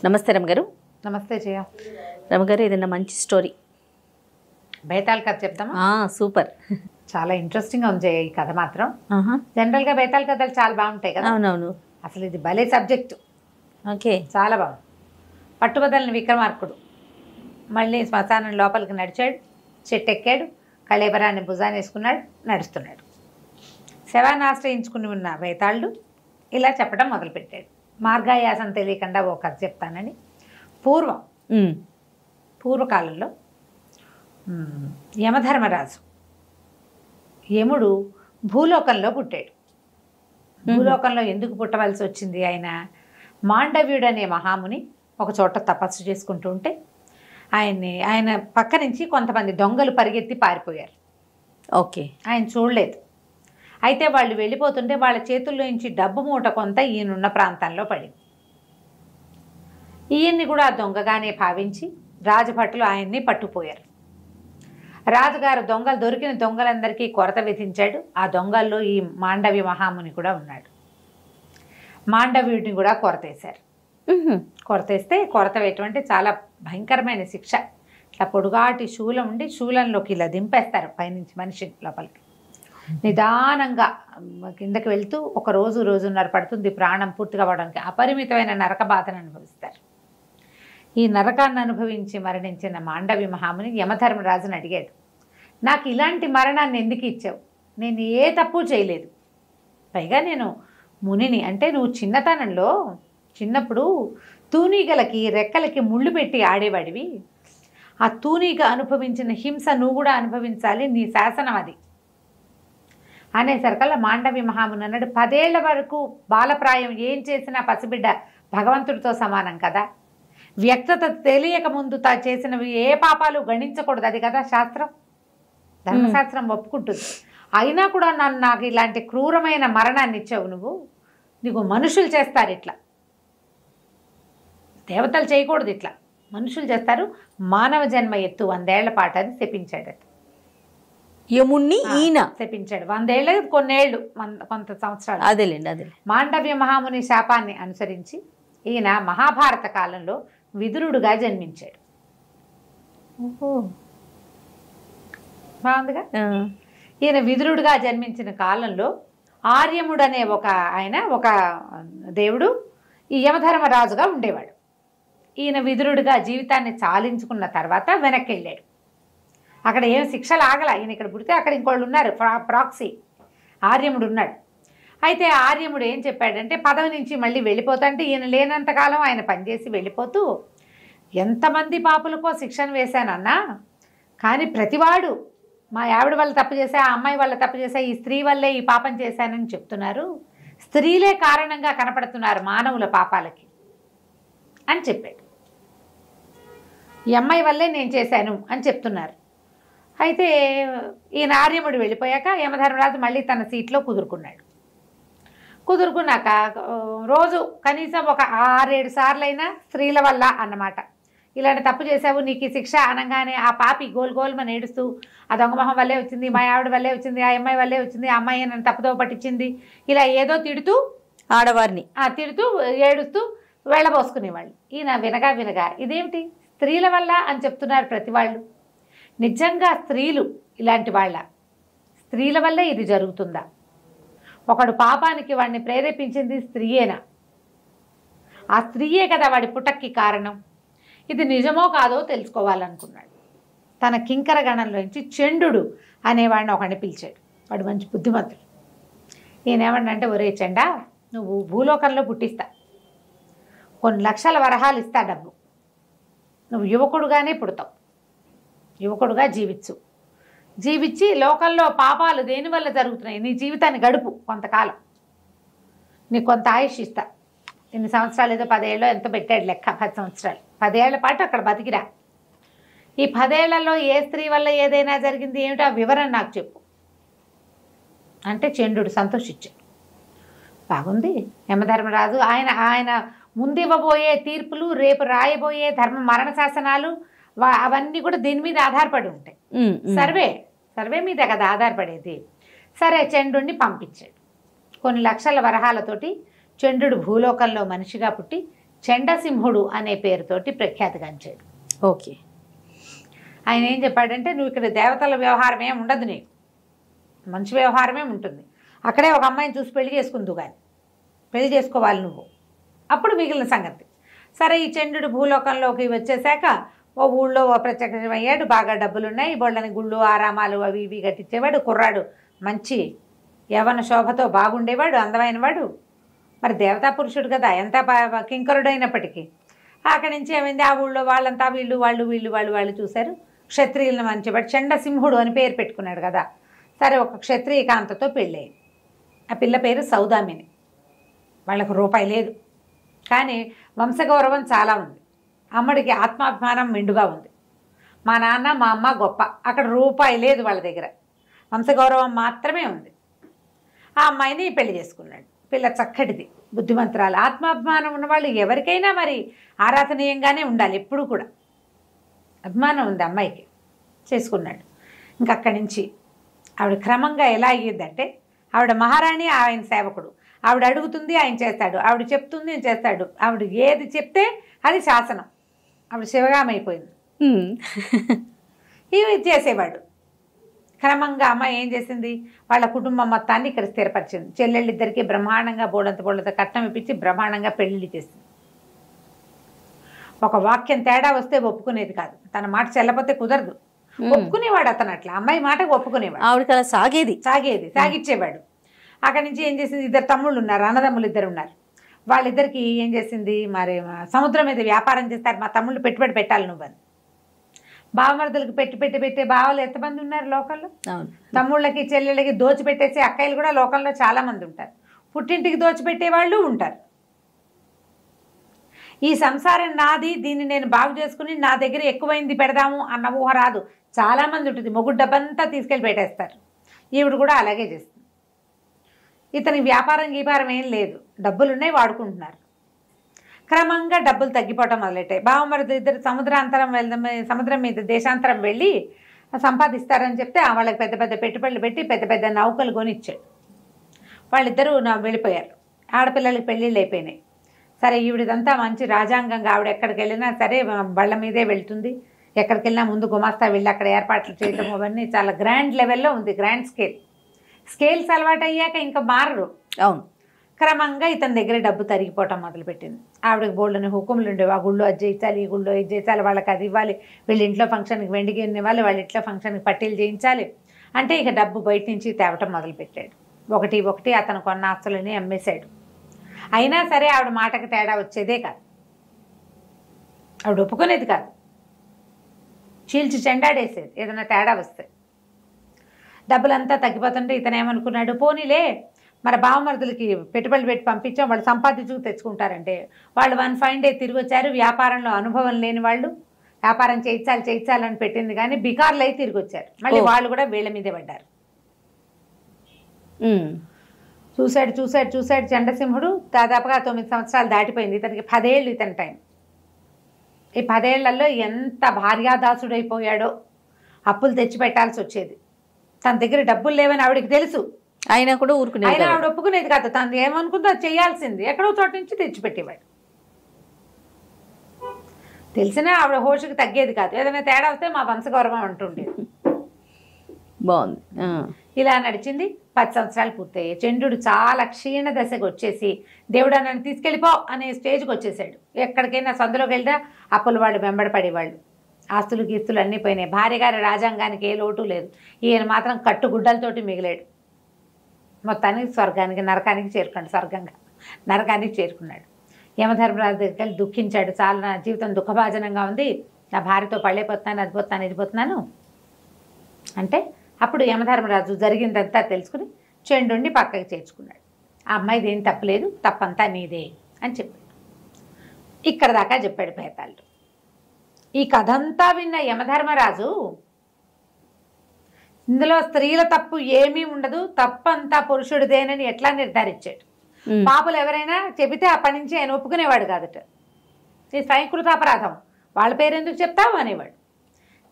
నమస్తే రమగారు. నమస్తే జయ. రమగారు, ఏదైనా మంచి స్టోరీ బేతాళ కథ చెప్తామా? సూపర్. చాలా ఇంట్రెస్టింగ్గా ఉంది జయ ఈ కథ మాత్రం. జనరల్గా బేతాళ కథలు చాలా బాగుంటాయి కదా. అవునవును. అసలు ఇది భలే సబ్జెక్టు. ఓకే, చాలా బాగుంది. పట్టుబదలని విక్రమార్కుడు మళ్ళీ శ్మశానం లోపలికి నడిచాడు, చెట్టు ఎక్కాడు, కళేబరాన్ని భుజాన్ని వేసుకున్నాడు, నడుస్తున్నాడు. శవాన్ని ఆశ్రయించుకుని ఉన్న బేతాళుడు ఇలా చెప్పడం మొదలుపెట్టాడు. మార్గాయాసం తెలియకుండా ఓ కథ చెప్తానని. పూర్వకాలంలో యమధర్మరాజు యముడు భూలోకంలో పుట్టాడు. భూలోకంలో ఎందుకు పుట్టవలసి వచ్చింది? మాండవ్యుడు అనే మహాముని ఒక చోట తపస్సు చేసుకుంటూ ఉంటే ఆయన పక్క నుంచి కొంతమంది దొంగలు పరిగెత్తి పారిపోయారు. ఓకే, ఆయన చూడలేదు. అయితే వాళ్ళు వెళ్ళిపోతుంటే వాళ్ళ చేతుల్లో నుంచి డబ్బు మూట కొంత ఈయనున్న ప్రాంతంలో పడింది. ఈయన్ని కూడా దొంగగానే భావించి రాజభటులు ఆయన్ని పట్టుపోయారు. రాజుగారు దొరికిన దొంగలందరికీ కొరత విధించాడు. ఆ దొంగల్లో ఈ మాండవ్య మహాముని కూడా ఉన్నాడు. మాండవ్యుడిని కూడా కొరతేశారు. కొరతేస్తే కొరత ఎటువంటి చాలా భయంకరమైన శిక్ష. ఇట్లా పొడుగాటి శూలం ఉండి శూలంలోకి ఇలా దింపేస్తారు పైనుంచి మనిషి లోపలికి. నిదానంగా కిందకి వెళ్తూ ఒక రోజున్నర పడుతుంది ప్రాణం పూర్తిగా అవడానికి. అపరిమితమైన నరక బాధను అనుభవిస్తారు. ఈ నరకాన్ని అనుభవించి మరణించిన మాండవి మహాముని యమధర్మరాజుని అడిగాడు, నాకు ఇలాంటి మరణాన్ని ఎందుకు ఇచ్చావు? నేను ఏ తప్పు చేయలేదు. పైగా నేను మునిని. అంటే నువ్వు చిన్నప్పుడు తూనీగలకి రెక్కలకి ముళ్ళు పెట్టి ఆడేవాడివి. ఆ తూనీగ అనుభవించిన హింస నువ్వు కూడా అనుభవించాలి, నీ శాసనం అది అనేసరికల్లా మాండవి మహాముని అన్నాడు, 10 ఏళ్ల వరకు బాలప్రాయం ఏం చేసినా పసిబిడ్డ భగవంతుడితో సమానం కదా. వ్యక్తత తెలియక ముందు చేసినవి ఏ పాపాలు గణించకూడదు, అది కదా శాస్త్రం, ధర్మశాస్త్రం ఒప్పుకుంటుంది. అయినా కూడా నాకు ఇలాంటి క్రూరమైన మరణాన్ని ఇచ్చావు నువ్వు. నీకు మనుషులు చేస్తారు ఇట్లా, దేవతలు చేయకూడదు, ఇట్లా మనుషులు చేస్తారు. మానవ జన్మ ఎత్తు 100 ఏళ్ల పాటు అని శపించాడట యముణ్ణి. ఈయన శపించాడు 100 ఏళ్ళు, కొన్నేళ్ళు, కొంత సంవత్సరాలు. అదేలేండి. మాండవ్య మహాముని శాపాన్ని అనుసరించి ఈయన మహాభారత కాలంలో విదురుడుగా జన్మించాడు. బాగుందిగా. ఈయన విదురుడుగా జన్మించిన కాలంలో ఆర్యముడు అనే ఒక దేవుడు ఈ యమధర్మరాజుగా ఉండేవాడు. ఈయన విదురుడుగా జీవితాన్ని చాలించుకున్న తర్వాత వెనక్కి వెళ్ళాడు. అక్కడ ఏం శిక్షలు ఆగల. ఈయన ఇక్కడ పుడితే అక్కడ ఇంకోళ్ళు ఉన్నారు, ప్రాక్సీ ఆర్యముడు ఉన్నాడు. అయితే ఆర్యముడు ఏం చెప్పాడంటే పదవి నుంచి మళ్ళీ వెళ్ళిపోతుంటే ఈయన లేనంతకాలం ఆయన పనిచేసి వెళ్ళిపోతూ, ఎంతమంది పాపులకో శిక్షను వేశానన్నా, కానీ ప్రతివాడు మా ఆవిడ వల్ల తప్పు చేశా, ఆ అమ్మాయి వల్ల తప్పు చేశా, ఈ స్త్రీ వల్లే ఈ పాపం చేశానని చెప్తున్నారు. స్త్రీలే కారణంగా కనపడుతున్నారు మానవుల పాపాలకి అని చెప్పాడు. ఈ అమ్మాయి వల్లే నేను చేశాను అని చెప్తున్నారు. అయితే ఈయన ఆర్యముడు వెళ్ళిపోయాక యమధర్మరాజు మళ్ళీ తన సీట్లో కుదురుకున్నాక రోజు కనీసం ఒక 6-7 సార్లైనా స్త్రీల వల్ల అన్నమాట, ఇలాంటి తప్పు చేసావు, నీకు ఈ శిక్ష అనగానే ఆ పాపి గోల్మని ఏడుస్తూ, ఆ దొంగమొహం వల్లే వచ్చింది, మా ఆవిడ వల్లే వచ్చింది, ఆ అమ్మాయి వల్లే వచ్చింది, ఆ అమ్మాయి నన్ను తప్పుదో పట్టించింది, ఇలా ఏదో తిడుతూ ఆడవారిని తిడుతూ ఏడుస్తూ వెళ్ళబోసుకునేవాళ్ళు. ఈయన వినగా ఇదేమిటి స్త్రీల వల్ల అని చెప్తున్నారు ప్రతి వాళ్ళు. నిజంగా స్త్రీలు ఇలాంటి స్త్రీల వల్లే ఇది జరుగుతుందా? ఒకడు పాపానికి వాడిని ప్రేరేపించింది స్త్రీయేనా? ఆ స్త్రీయే కదా వాడి పుట్టక్కి కారణం. ఇది నిజమో కాదో తెలుసుకోవాలనుకున్నాడు. తన కింకర గణంలోంచి చండు అనేవాడిని ఒకడిని పిలిచాడు. వాడు మంచి బుద్ధిమంతుడు. ఈయనేమన్నంటే, ఒరే చండా, నువ్వు భూలోకంలో పుట్టిస్తా, కొన్ని లక్షల వరహాలు ఇస్తా డబ్బు, నువ్వు యువకుడుగానే పుడతావు, యువకుడుగా జీవించి లోకంలో పాపాలు దేనివల్ల జరుగుతున్నాయి నీ జీవితాన్ని గడుపు, కొంతకాలం నీకు కొంత ఆయుష్ ఇస్తా. ఇన్ని సంవత్సరాలు, ఏదో 10 ఏళ్ళో ఎంతో పెట్టాడు లెక్క, 10 సంవత్సరాలు, 10 ఏళ్ల పాటు అక్కడ బతికిరా. ఈ 10 ఏళ్లలో ఏ స్త్రీ వల్ల ఏదైనా జరిగింది ఏమిటో ఆ వివరణ నాకు చెప్పు అంటే చండు సంతోషించాడు. బాగుంది. యమధర్మరాజు ఆయన ముందివ్వబోయే తీర్పులు, రేపు రాయబోయే మరణ శాసనాలు, అవన్నీ కూడా దీని మీద ఆధారపడి ఉంటాయి. సర్వే మీద కదా ఆధారపడేది. సరే, చండుని పంపించాడు. కొన్ని లక్షల వరహాలతోటి చండు భూలోకంలో మనిషిగా పుట్టి చండసింహుడు అనే పేరుతోటి ప్రఖ్యాతిగాంచాడు. ఓకే. ఆయన ఏం చెప్పాడంటే, నువ్వు ఇక్కడ దేవతల వ్యవహారం ఏమి ఉండదు, నీకు మంచి వ్యవహారమే ఉంటుంది. అక్కడే ఒక అమ్మాయిని చూసి పెళ్లి చేసుకుందువు, కానీ పెళ్లి చేసుకోవాలి నువ్వు, అప్పుడు మిగిలిన సంగతి. సరే, ఈ చంద్రుడు భూలోకంలోకి వచ్చేసాక ఓ ఊళ్ళో ఓ ప్రత్యక్షమయ్యాడు. బాగా డబ్బులున్నాయి, బొళ్ళని గుళ్ళు ఆరామాలు అవి ఇవి కట్టించేవాడు. కుర్రాడు మంచి యవన శోభతో బాగుండేవాడు, అందమైన వాడు. మరి దేవతా పురుషుడు కదా, ఎంత కింకరుడైనప్పటికీ. అక్కడి నుంచి ఏమైంది, ఆ ఊళ్ళో వాళ్ళంతా వాళ్ళు చూశారు. క్షత్రియులను మంచివాడు, చండసింహుడు అని పేరు పెట్టుకున్నాడు కదా. సరే, ఒక క్షత్రియ కాంతతో పెళ్ళయింది. ఆ పిల్ల పేరు సౌదామిని. వాళ్ళకు రూపాయి లేదు, కానీ వంశగౌరవం చాలా ఉంది. అమ్మడికి ఆత్మాభిమానం మెండుగా ఉంది. మా నాన్న మా అమ్మ గొప్ప, అక్కడ రూపాయి లేదు వాళ్ళ దగ్గర, వంశగౌరవం మాత్రమే ఉంది. ఆ అమ్మాయిని పెళ్లి చేసుకున్నాడు. పిల్ల చక్కటిది, బుద్ధిమంతురాలు, ఆత్మాభిమానం ఉన్నవాళ్ళు ఎవరికైనా మరి ఆరాధనీయంగానే ఉండాలి. ఎప్పుడు కూడా అభిమానం ఉంది అమ్మాయికి. చేసుకున్నాడు. ఇంకక్కడి నుంచి ఆవిడ క్రమంగా ఎలా అయ్యేదంటే, ఆవిడ మహారాణి, ఆయన సేవకుడు. ఆవిడ అడుగుతుంది, ఆయన చేస్తాడు. ఆవిడ చెప్తుంది, ఆయన చేస్తాడు. ఆవిడ ఏది చెప్తే అది శాసనం. ఆవిడ శివగామైపోయింది. ఇవి చేసేవాడు. క్రమంగా అమ్మాయి ఏం చేసింది, వాళ్ళ కుటుంబం మొత్తాన్ని ఇక్కడ స్థిరపరిచింది. చెల్లెళ్ళిద్దరికీ బ్రహ్మాండంగా బోడంత కట్నం ఇప్పించి బ్రహ్మాండంగా పెళ్లి చేసింది. ఒక వాక్యం తేడా వస్తే ఒప్పుకునేది కాదు. తన మాట చెల్లపోతే కుదరదు. ఒప్పుకునేవాడు అతను. అట్లా అమ్మాయి మాటకు ఒప్పుకునేవాడు. ఆవిడకి అలా సాగిచ్చేవాడు. అక్కడి నుంచి ఏం చేసింది, ఇద్దరు తమ్ముళ్ళు ఉన్నారు, అన్నదమ్ములు ఇద్దరు ఉన్నారు. వాళ్ళిద్దరికి ఏం చేసింది, మరి సముద్రం మీద వ్యాపారం చేస్తారు, మా తమ్ముళ్ళు పెట్టుబడి పెట్టాలి నువ్వని. బావమరదలకు పెట్టి బావలు ఎంతమంది ఉన్నారు లోకల్లో. తమ్ముళ్ళకి చెల్లెళ్ళకి దోచిపెట్టేసి అక్కయ్యలు కూడా లోకంలో చాలా మంది ఉంటారు. పుట్టింటికి దోచిపెట్టే వాళ్ళు ఉంటారు. ఈ సంసారం నాది, దీన్ని నేను బాగు చేసుకుని నా దగ్గర ఎక్కువైంది పెడదాము అన్న ఊహ రాదు. చాలామంది ఉంటుంది, మొగుడు డబ్బంతా తీసుకెళ్ళి పెట్టేస్తారు. ఈవిడ కూడా అలాగే చేస్తుంది. ఇతనికి వ్యాపారం ఏం లేదు, డబ్బులున్నాయి, వాడుకుంటున్నారు. క్రమంగా డబ్బులు తగ్గిపోవటం మొదలెట్టాయి. బావమరిది ఇద్దరు సముద్రం మీద దేశాంతరం వెళ్ళి సంపాదిస్తారని చెప్తే వాళ్ళకి పెద్ద పెద్ద పెట్టుబడులు పెట్టి పెద్ద పెద్ద నౌకలు కొనిచ్చాడు. వాళ్ళిద్దరూ వెళ్ళిపోయారు. ఆడపిల్లలకి పెళ్ళిళ్ళు అయిపోయినాయి. సరే, ఈవిడిదంతా మంచి రాజాంగంగా ఆవిడ ఎక్కడికి వెళ్ళినా సరే బళ్ళ మీదే వెళ్తుంది. ఎక్కడికి వెళ్ళినా ముందు గుమాస్తా వెళ్ళి అక్కడ ఏర్పాట్లు చేయడం అవన్నీ చాలా గ్రాండ్ లెవెల్లో ఉంది. గ్రాండ్ స్కేల్స్ అలవాటు అయ్యాక ఇంకా మారరు. అవును. క్రమంగా ఇతని దగ్గర డబ్బు తరిగిపోవటం మొదలుపెట్టింది. ఆవిడకి బోల్డ్ని హుకుములు ఉండేవి. ఆ గుళ్ళో అది చేయించాలి, ఈ గుళ్ళో ఇది చేయించాలి, వాళ్ళకి అది ఇవ్వాలి, వీళ్ళ ఇంట్లో ఫంక్షన్కి వెండికి ఇవ్వాలి, వాళ్ళ ఇంట్లో ఫంక్షన్కి పట్టీలు చేయించాలి. అంటే ఇక డబ్బు బయట నుంచి తేవటం మొదలుపెట్టాడు. ఒకటి అతను కొన్న ఆస్తులని అమ్మేశాడు. అయినా సరే ఆవిడ మాటకి తేడా వచ్చేదే కాదు, ఆవిడ ఒప్పుకునేది కాదు. చీల్చి చెండాడేసేది ఏదైనా తేడా వస్తే. డబ్బులంతా తగ్గిపోతుంటే ఇతను ఏమనుకున్నాడు, పోనీలే మరి బావమరుదులకి పెట్టుబడులు పెట్టి పంపించాం, వాళ్ళు సంపాదించుకు తెచ్చుకుంటారంటే. వాళ్ళు 1 ఫైన్ డే తిరిగి వచ్చారు. వ్యాపారంలో అనుభవం లేని వాళ్ళు, వ్యాపారం చేయించాలని పెట్టింది కానీ బికార్లు అయి తిరిగి వచ్చారు. మళ్ళీ వాళ్ళు కూడా వీళ్ళ మీదే పడ్డారు. చూశాడు చండసింహుడు. దాదాపుగా 9 సంవత్సరాలు దాటిపోయింది. ఇతనికి 10 ఏళ్ళు ఇతని టైం. ఈ 10 ఏళ్లలో ఎంత భార్యాదాసుడైపోయాడో. అప్పులు తెచ్చి పెట్టాల్సి వచ్చేది. తన దగ్గర డబ్బులు లేవని ఆవిడకి తెలుసు, అయినా కూడా ఊరుకునేది. అయినా ఆవిడ ఒప్పుకునేది కాదు. తను ఏమనుకుందో అది చేయాల్సింది. ఎక్కడో చోట నుంచి తెచ్చిపెట్టేవాడు. తెలిసినా ఆవిడ హోషుకి తగ్గేది కాదు. ఏదైనా తేడా వస్తే మా వంశగౌరవం అంటుండేది. బాగుంది. ఇలా నడిచింది. 10 సంవత్సరాలు పూర్తయ్యాయి. చంద్రుడు చాలా క్షీణ దశకు వచ్చేసి దేవుడా నన్ను తీసుకెళ్ళిపో అనే స్టేజ్కి వచ్చేసాడు. ఎక్కడికైనా సందులోకి వెళ్దా అప్పులు వాళ్ళు వెంబడపడేవాళ్ళు. ఆస్తులు గీస్తులు అన్నీ పోయినాయి. భార్య గారి రాజ్యాంగానికి ఏ లోటు లేదు. ఈయన మాత్రం కట్టుగుడ్డలతోటి మిగిలాడు. మొత్తానికి నరకానికి చేరుకున్నాడు. యమధర్మరాజు దగ్గరికి వెళ్ళి దుఃఖించాడు. చాలా నా జీవితం దుఃఖభాజనంగా ఉంది, నా భార్యతో పళ్ళైపోతున్నాను, అది పోతున్నాను, ఇది పోతున్నాను అంటే అప్పుడు యమధర్మరాజు జరిగిందంతా తెలుసుకుని చండుని పక్కకి చేర్చుకున్నాడు. ఆ అమ్మాయిది ఏం తప్పలేదు, తప్పంతా నీదే అని చెప్పాడు. ఇక్కడ దాకా చెప్పాడు భేతాళుడు. ఈ కథంతా విన్న యమధర్మరాజు ఇందులో స్త్రీల తప్పు ఏమీ ఉండదు, తప్పంతా పురుషుడిదేనని ఎట్లా నిర్ధారించాడు. పాపులు ఎవరైనా చెబితే అప్పటి నుంచి ఆయన ఒప్పుకునేవాడు కాదట. ఇది స్వయంకృత అపరాధం, వాళ్ళ పేరెందుకు చెప్తావు అనేవాడు.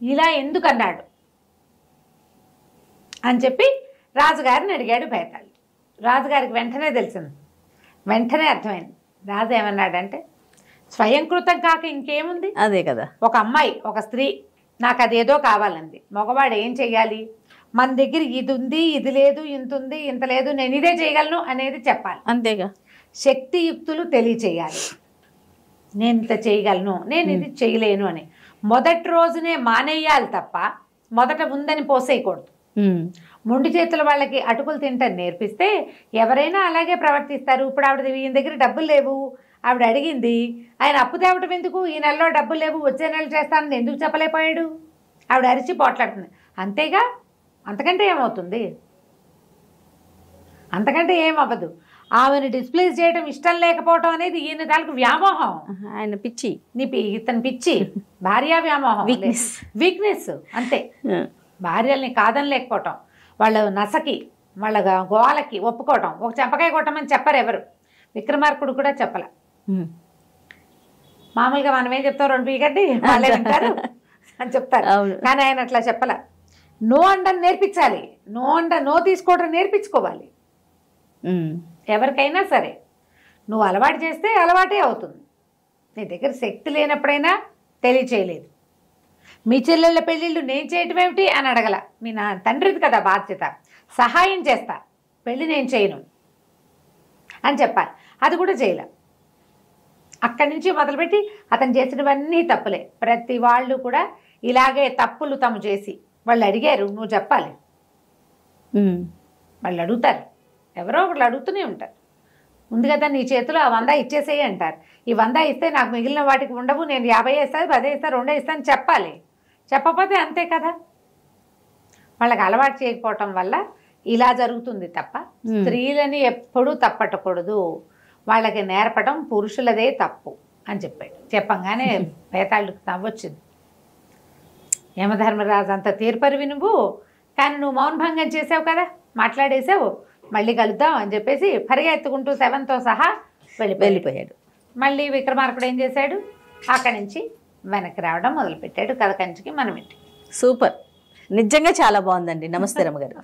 ఇలా ఎందుకు అన్నాడు అని చెప్పి రాజుగారిని అడిగాడు భేతాళుడు. రాజుగారికి వెంటనే తెలిసింది, వెంటనే అర్థమైంది. రాజు ఏమన్నాడంటే, స్వయంకృతం కాక ఇంకేముంది? అదే కదా. ఒక అమ్మాయి, ఒక స్త్రీ నాకు అదేదో కావాలంది, మగవాడు ఏం చెయ్యాలి? మన దగ్గర ఇది ఉంది, ఇది లేదు, ఇంత ఉంది, ఇంత లేదు, నేను ఇదే చేయగలను అనేది చెప్పాలి. అంతేగా. శక్తియుక్తులు తెలియచేయాలి. నేను ఇంత చేయగలను, నేను ఇది చేయలేను అని మొదటి రోజునే మానేయాలి తప్ప మొదట ఉందని పోసేయకూడదు. మొండి చేతుల వాళ్ళకి అటుకులు తింటాం నేర్పిస్తే ఎవరైనా అలాగే ప్రవర్తిస్తారు. ఇప్పుడు ఆవిడ ఈయన దగ్గర డబ్బులు లేవు, ఆవిడ అడిగింది, ఆయన అప్పు తేవటం ఎందుకు, ఈ నెలలో డబ్బులు లేవు, వచ్చే నెల చేస్తానని ఎందుకు చెప్పలేకపోయాడు? ఆవిడ అరిచి పోట్లాడుతుంది. అంతేగా, అంతకంటే ఏమవుతుంది? అంతకంటే ఏమవ్వదు. ఆమెను డిస్ప్లేస్ చేయడం ఇష్టం లేకపోవటం అనేది ఈయన దానికి వ్యామోహం. ఆయన పిచ్చి, ఇతను పిచ్చి, భార్య వ్యామోహం, వీక్నెస్ అంతే. భార్యల్ని కాదని లేకపోవటం, వాళ్ళ నసకి, వాళ్ళ గోవాలకి ఒప్పుకోవటం. ఒక చెంపకాయ కొట్టమని చెప్పరు ఎవరు. విక్రమార్కుడు కూడా చెప్పలే. మామూలుగా మనం ఏం చెప్తాం, 2 పీకండి వాళ్ళే వింటారు అని చెప్తారు. కానీ ఆయన అట్లా చెప్పలే. నో అండని నేర్పించాలి. నో తీసుకోవడం నేర్పించుకోవాలి. ఎవరికైనా సరే నువ్వు అలవాటు చేస్తే అలవాటే అవుతుంది. నీ దగ్గర శక్తి లేనప్పుడైనా తెలియచేయలేదు. మీ చెల్లెళ్ళ పెళ్ళిళ్ళు నేను చేయటం ఏమిటి అని అడగల. మీ నా తండ్రిది కదా బాధ్యత, సహాయం చేస్తా, పెళ్ళి నేను చేయను అని చెప్పాలి. అది కూడా చేయలే. అక్కడి నుంచి మొదలుపెట్టి అతను చేసినవన్నీ తప్పులే. ప్రతి వాళ్ళు కూడా ఇలాగే తప్పులు తమ చేసి వాళ్ళు అడిగారు, నువ్వు చెప్పాలి. వాళ్ళు అడుగుతారు, ఎవరో ఒకళ్ళు అడుగుతూనే ఉంటారు. ఉంది కదా నీ చేతిలో ఆ 100 ఇచ్చేసేయి అంటారు. ఈ 100 ఇస్తే నాకు మిగిలిన వాటికి ఉండవు, నేను 50 ఇస్తాను, 10 ఇస్తాను, 2 ఇస్తాను చెప్పాలి. చెప్పకపోతే అంతే కదా. వాళ్ళకి అలవాటు చేయకపోవటం వల్ల ఇలా జరుగుతుంది తప్ప స్త్రీలని ఎప్పుడూ తప్పట్టకూడదు. వాళ్ళకి నేర్పడం పురుషులదే తప్పు అని చెప్పాడు. చెప్పంగానే పేతాళ్ళకి నవ్వొచ్చింది. యమధర్మరాజు అంత తీర్పరివి నువ్వు, కానీ నువ్వు మౌనభంగం చేసావు కదా, మాట్లాడేసావు, మళ్ళీ కలుద్దాం అని చెప్పేసి పరిగెత్తుకుంటూ 7తో సహా వెళ్ళిపోయాడు. మళ్ళీ విక్రమార్కుడు ఏం చేశాడు, అక్కడి నుంచి వెనక్కి రావడం మొదలుపెట్టాడు. కథ కంచికి మనం ఇంటికి. సూపర్, నిజంగా చాలా బాగుందండి. నమస్తే రమ్మగారు.